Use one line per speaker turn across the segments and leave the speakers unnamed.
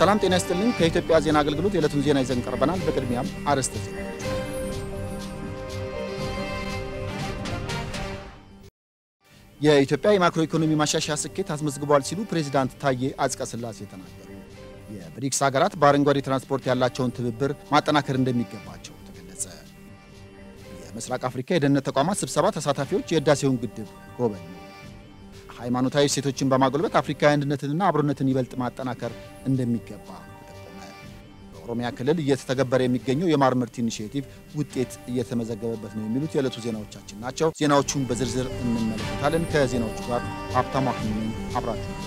ሰላም ጤና ይስጥልኝ ከኢትዮጵያ ዜና አገልግሎት የዕለቱን ዜና ይዘን ቀርበናል። በቅድሚያም አርዕስተ ዜና። የኢትዮጵያ የማክሮ ኢኮኖሚ ማሻሻያ ስኬት አስመዝግቧል ሲሉ ፕሬዝዳንት ታዬ አጽቀሥላሴ ተናገሩ። የብሪክስ ሀገራት በአረንጓዴ ትራንስፖርት ያላቸውን ትብብር ማጠናከር እንደሚገባቸው ተገለጸ። የምስራቅ አፍሪካ የደህንነት ተቋማት ስብሰባ ተሳታፊዎች የህዳሴውን ግድብ ጎበኙ። ሃይማኖታዊ ሴቶችን በማጎልበት አፍሪካዊ አንድነትንና አብሮነትን ይበልጥ ማጠናከር እንደሚገባ ተጠቆመ። በኦሮሚያ ክልል እየተተገበረ የሚገኘው የማር ምርት ኢኒሺዬቲቭ ውጤት እየተመዘገበበት ነው የሚሉት የዕለቱ ዜናዎቻችን ናቸው። ዜናዎቹን በዝርዝር እንመለከታለን። ከዜናዎቹ ጋር ሀብታሙ አክሊሉ አብራችሁ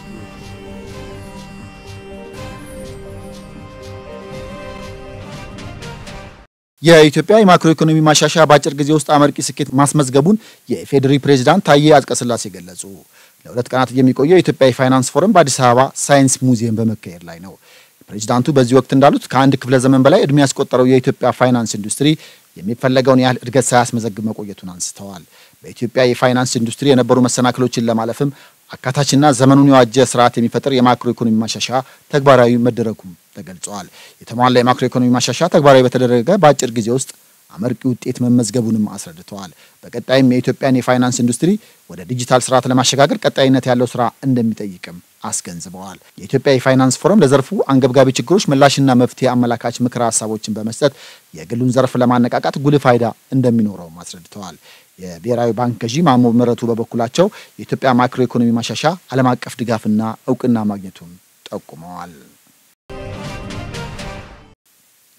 የኢትዮጵያ የማክሮ ኢኮኖሚ ማሻሻያ በአጭር ጊዜ ውስጥ አመርቂ ስኬት ማስመዝገቡን የኢፌዴሪ ፕሬዝዳንት ታዬ አጽቀሥላሴ ገለጹ። ለሁለት ቀናት የሚቆየው የኢትዮጵያ የፋይናንስ ፎረም በአዲስ አበባ ሳይንስ ሙዚየም በመካሄድ ላይ ነው። ፕሬዝዳንቱ በዚህ ወቅት እንዳሉት ከአንድ ክፍለ ዘመን በላይ እድሜ ያስቆጠረው የኢትዮጵያ ፋይናንስ ኢንዱስትሪ የሚፈለገውን ያህል እድገት ሳያስመዘግብ መቆየቱን አንስተዋል። በኢትዮጵያ የፋይናንስ ኢንዱስትሪ የነበሩ መሰናክሎችን ለማለፍም አካታችና ዘመኑን የዋጀ ስርዓት የሚፈጥር የማክሮ ኢኮኖሚ ማሻሻያ ተግባራዊ መደረጉም ተገልጿል። የተሟላ የማክሮ ኢኮኖሚ ማሻሻያ ተግባራዊ በተደረገ በአጭር ጊዜ ውስጥ አመርቂ ውጤት መመዝገቡንም አስረድተዋል። በቀጣይም የኢትዮጵያን የፋይናንስ ኢንዱስትሪ ወደ ዲጂታል ስርዓት ለማሸጋገር ቀጣይነት ያለው ስራ እንደሚጠይቅም አስገንዝበዋል። የኢትዮጵያ የፋይናንስ ፎረም ለዘርፉ አንገብጋቢ ችግሮች ምላሽና መፍትሄ አመላካች ምክረ ሀሳቦችን በመስጠት የግሉን ዘርፍ ለማነቃቃት ጉልህ ፋይዳ እንደሚኖረውም አስረድተዋል። የብሔራዊ ባንክ ገዢ ማሞ ምህረቱ በበኩላቸው የኢትዮጵያ ማክሮ ኢኮኖሚ ማሻሻያ ዓለም አቀፍ ድጋፍና እውቅና ማግኘቱን ጠቁመዋል።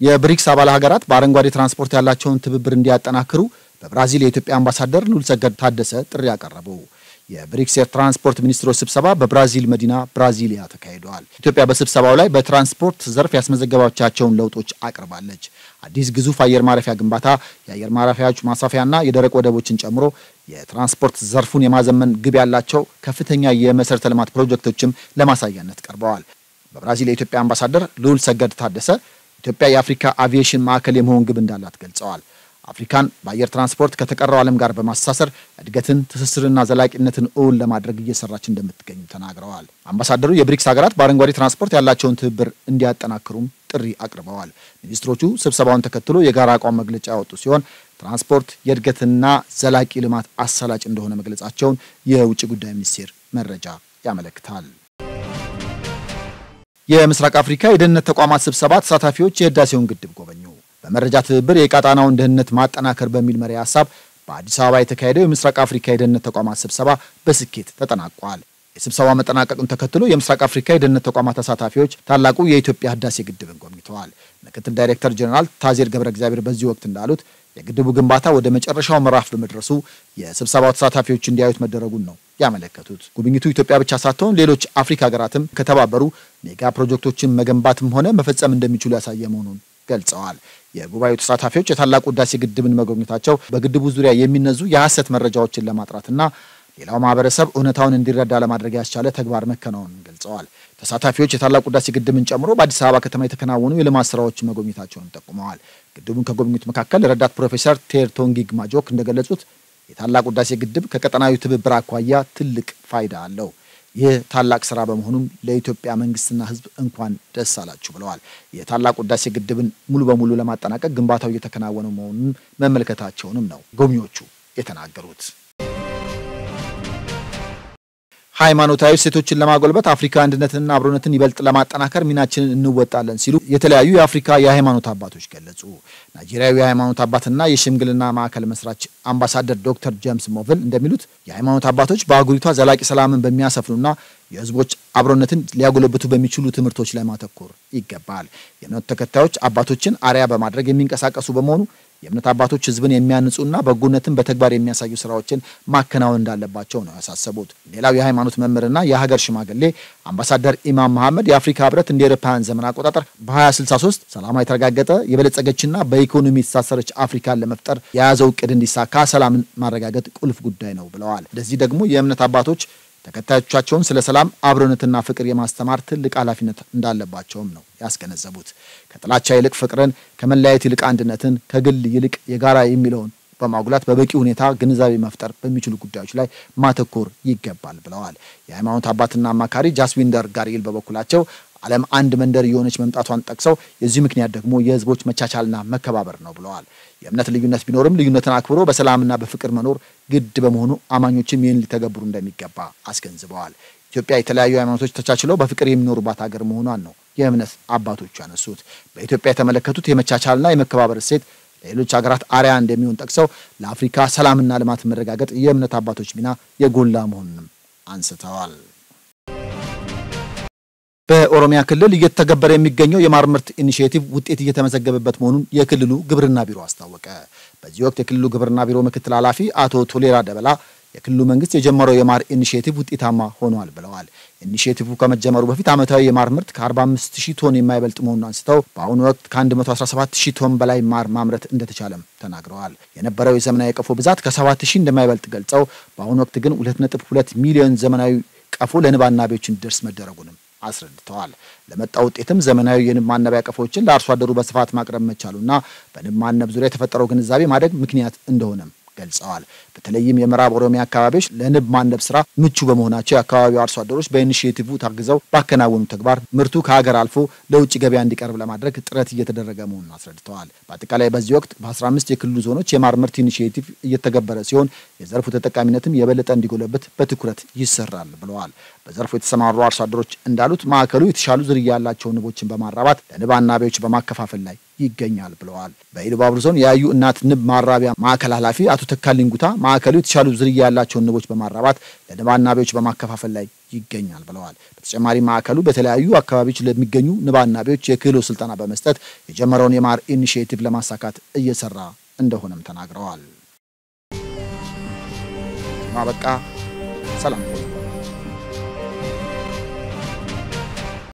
የብሪክስ አባል ሀገራት በአረንጓዴ ትራንስፖርት ያላቸውን ትብብር እንዲያጠናክሩ በብራዚል የኢትዮጵያ አምባሳደር ልዑልሰገድ ታደሰ ጥሪ ያቀረቡ። የብሪክስ የትራንስፖርት ሚኒስትሮች ስብሰባ በብራዚል መዲና ብራዚሊያ ተካሂዷል። ኢትዮጵያ በስብሰባው ላይ በትራንስፖርት ዘርፍ ያስመዘገባቻቸውን ለውጦች አቅርባለች። አዲስ ግዙፍ አየር ማረፊያ ግንባታ፣ የአየር ማረፊያዎች ማስፋፊያና የደረቅ ወደቦችን ጨምሮ የትራንስፖርት ዘርፉን የማዘመን ግብ ያላቸው ከፍተኛ የመሰረተ ልማት ፕሮጀክቶችም ለማሳያነት ቀርበዋል። በብራዚል የኢትዮጵያ አምባሳደር ልዑልሰገድ ታደሰ ኢትዮጵያ የአፍሪካ አቪዬሽን ማዕከል የመሆን ግብ እንዳላት ገልጸዋል። አፍሪካን በአየር ትራንስፖርት ከተቀረው ዓለም ጋር በማስተሳሰር እድገትን፣ ትስስርና ዘላቂነትን እውን ለማድረግ እየሰራች እንደምትገኝ ተናግረዋል። አምባሳደሩ የብሪክስ ሀገራት በአረንጓዴ ትራንስፖርት ያላቸውን ትብብር እንዲያጠናክሩም ጥሪ አቅርበዋል። ሚኒስትሮቹ ስብሰባውን ተከትሎ የጋራ አቋም መግለጫ ያወጡ ሲሆን ትራንስፖርት የእድገትና ዘላቂ ልማት አሳላጭ እንደሆነ መግለጻቸውን የውጭ ጉዳይ ሚኒስቴር መረጃ ያመለክታል። የምስራቅ አፍሪካ የደህንነት ተቋማት ስብሰባ ተሳታፊዎች የህዳሴውን ግድብ ጎበኙ። በመረጃ ትብብር የቀጣናውን ደህንነት ማጠናከር በሚል መሪ ሐሳብ በአዲስ አበባ የተካሄደው የምስራቅ አፍሪካ የደህንነት ተቋማት ስብሰባ በስኬት ተጠናቋል። የስብሰባው መጠናቀቁን ተከትሎ የምስራቅ አፍሪካ የደህንነት ተቋማት ተሳታፊዎች ታላቁ የኢትዮጵያ ህዳሴ ግድብን ጎብኝተዋል። ምክትል ዳይሬክተር ጀነራል ታዜር ገብረ እግዚአብሔር በዚህ ወቅት እንዳሉት የግድቡ ግንባታ ወደ መጨረሻው ምዕራፍ በመድረሱ የስብሰባው ተሳታፊዎች እንዲያዩት መደረጉን ነው ያመለከቱት። ጉብኝቱ ኢትዮጵያ ብቻ ሳትሆን ሌሎች አፍሪካ ሀገራትም ከተባበሩ ሜጋ ፕሮጀክቶችን መገንባትም ሆነ መፈጸም እንደሚችሉ ያሳየ መሆኑን ገልጸዋል። የጉባኤው ተሳታፊዎች የታላቁ ህዳሴ ግድብን መጎብኘታቸው በግድቡ ዙሪያ የሚነዙ የሐሰት መረጃዎችን ለማጥራትና ሌላው ማህበረሰብ እውነታውን እንዲረዳ ለማድረግ ያስቻለ ተግባር መከናወኑን ገልጸዋል። ተሳታፊዎች የታላቁ ህዳሴ ግድብን ጨምሮ በአዲስ አበባ ከተማ የተከናወኑ የልማት ስራዎች መጎብኘታቸውን ጠቁመዋል። ግድቡን ከጎብኙት መካከል ረዳት ፕሮፌሰር ቴርቶንጊግ ማጆክ እንደገለጹት የታላቁ ህዳሴ ግድብ ከቀጠናዊ ትብብር አኳያ ትልቅ ፋይዳ አለው። ይህ ታላቅ ስራ በመሆኑም ለኢትዮጵያ መንግስትና ህዝብ እንኳን ደስ አላችሁ ብለዋል። የታላቁ ህዳሴ ግድብን ሙሉ በሙሉ ለማጠናቀቅ ግንባታው እየተከናወነ መሆኑን መመልከታቸውንም ነው ጎብኚዎቹ የተናገሩት። ሃይማኖታዊ ሴቶችን ለማጎልበት አፍሪካ አንድነትንና አብሮነትን ይበልጥ ለማጠናከር ሚናችንን እንወጣለን ሲሉ የተለያዩ የአፍሪካ የሃይማኖት አባቶች ገለጹ። ናይጄሪያዊ የሃይማኖት አባትና የሽምግልና ማዕከል መስራች አምባሳደር ዶክተር ጄምስ ሞቨል እንደሚሉት የሃይማኖት አባቶች በአህጉሪቷ ዘላቂ ሰላምን በሚያሰፍኑና የህዝቦች አብሮነትን ሊያጎለብቱ በሚችሉ ትምህርቶች ላይ ማተኮር ይገባል። የእምነቱ ተከታዮች አባቶችን አርአያ በማድረግ የሚንቀሳቀሱ በመሆኑ የእምነት አባቶች ህዝብን የሚያንጹና በጎነትን በተግባር የሚያሳዩ ስራዎችን ማከናወን እንዳለባቸው ነው ያሳሰቡት። ሌላው የሃይማኖት መምህርና የሀገር ሽማግሌ አምባሳደር ኢማም መሐመድ የአፍሪካ ህብረት እንደ አውሮፓውያን ዘመን አቆጣጠር በ2063 ሰላማዊ የተረጋገጠ የበለጸገችና በኢኮኖሚ የተሳሰረች አፍሪካን ለመፍጠር የያዘው እቅድ እንዲሳካ ሰላምን ማረጋገጥ ቁልፍ ጉዳይ ነው ብለዋል። ለዚህ ደግሞ የእምነት አባቶች ተከታዮቻቸውን ስለ ሰላም አብሮነትና ፍቅር የማስተማር ትልቅ ኃላፊነት እንዳለባቸውም ነው ያስገነዘቡት። ከጥላቻ ይልቅ ፍቅርን፣ ከመለያየት ይልቅ አንድነትን፣ ከግል ይልቅ የጋራ የሚለውን በማጉላት በበቂ ሁኔታ ግንዛቤ መፍጠር በሚችሉ ጉዳዮች ላይ ማተኮር ይገባል ብለዋል። የሃይማኖት አባትና አማካሪ ጃስዊንደር ጋሪል በበኩላቸው ዓለም አንድ መንደር የሆነች መምጣቷን ጠቅሰው የዚህ ምክንያት ደግሞ የህዝቦች መቻቻልና መከባበር ነው ብለዋል። የእምነት ልዩነት ቢኖርም ልዩነትን አክብሮ በሰላምና በፍቅር መኖር ግድ በመሆኑ አማኞችም ይህን ሊተገብሩ እንደሚገባ አስገንዝበዋል። ኢትዮጵያ የተለያዩ ሃይማኖቶች ተቻችለው በፍቅር የሚኖሩባት ሀገር መሆኗን ነው የእምነት አባቶቹ ያነሱት። በኢትዮጵያ የተመለከቱት የመቻቻልና የመከባበር እሴት ለሌሎች ሀገራት አርአያ እንደሚሆን ጠቅሰው ለአፍሪካ ሰላምና ልማት መረጋገጥ የእምነት አባቶች ሚና የጎላ መሆኑንም አንስተዋል። በኦሮሚያ ክልል እየተገበረ የሚገኘው የማር ምርት ኢኒሺዬቲቭ ውጤት እየተመዘገበበት መሆኑን የክልሉ ግብርና ቢሮ አስታወቀ። በዚህ ወቅት የክልሉ ግብርና ቢሮ ምክትል ኃላፊ አቶ ቶሌራ ደበላ የክልሉ መንግስት የጀመረው የማር ኢኒሺዬቲቭ ውጤታማ ሆኗል ብለዋል። ኢኒሺዬቲቭ ከመጀመሩ በፊት ዓመታዊ የማር ምርት ከ45000 ቶን የማይበልጥ መሆኑን አንስተው በአሁኑ ወቅት ከ117000 ቶን በላይ ማር ማምረት እንደተቻለም ተናግረዋል። የነበረው የዘመናዊ ቀፎ ብዛት ከ7000 እንደማይበልጥ ገልጸው በአሁኑ ወቅት ግን 2.2 ሚሊዮን ዘመናዊ ቀፎ ለንብ አናቢዎች እንዲደርስ መደረጉንም አስረድተዋል። ለመጣው ውጤትም ዘመናዊ የንብ ማነቢያ ቀፎችን ለአርሶ አደሩ በስፋት ማቅረብ መቻሉና በንብ ማነብ ዙሪያ የተፈጠረው ግንዛቤ ማደግ ምክንያት እንደሆነም ገልጸዋል። በተለይም የምዕራብ ኦሮሚያ አካባቢዎች ለንብ ማነብ ስራ ምቹ በመሆናቸው የአካባቢው አርሶ አደሮች በኢኒሺዬቲቭ ታግዘው ባከናወኑ ተግባር ምርቱ ከሀገር አልፎ ለውጭ ገበያ እንዲቀርብ ለማድረግ ጥረት እየተደረገ መሆኑን አስረድተዋል። በአጠቃላይ በዚህ ወቅት በ15 የክልሉ ዞኖች የማር ምርት ኢኒሺዬቲቭ እየተገበረ ሲሆን የዘርፉ ተጠቃሚነትም የበለጠ እንዲጎለበት በትኩረት ይሰራል ብለዋል። በዘርፉ የተሰማሩ አርሶ አደሮች እንዳሉት ማዕከሉ የተሻሉ ዝርያ ያላቸው ንቦችን በማራባት ለንብ አናቢዎች በማከፋፈል ላይ ይገኛል ብለዋል። በኢሉባቡር ዞን የያዩ እናት ንብ ማራቢያ ማዕከል ኃላፊ አቶ ተካልኝ ጉታ ማዕከሉ የተሻሉ ዝርያ ያላቸው ንቦች በማራባት ለንብ አናቢዎች በማከፋፈል ላይ ይገኛል ብለዋል። በተጨማሪ ማዕከሉ በተለያዩ አካባቢዎች ለሚገኙ ንብ አናቢዎች የክህሎት ስልጠና በመስጠት የጀመረውን የማር ኢኒሺዬቲቭ ለማሳካት እየሰራ እንደሆነም ተናግረዋል። ማበቃ ሰላም።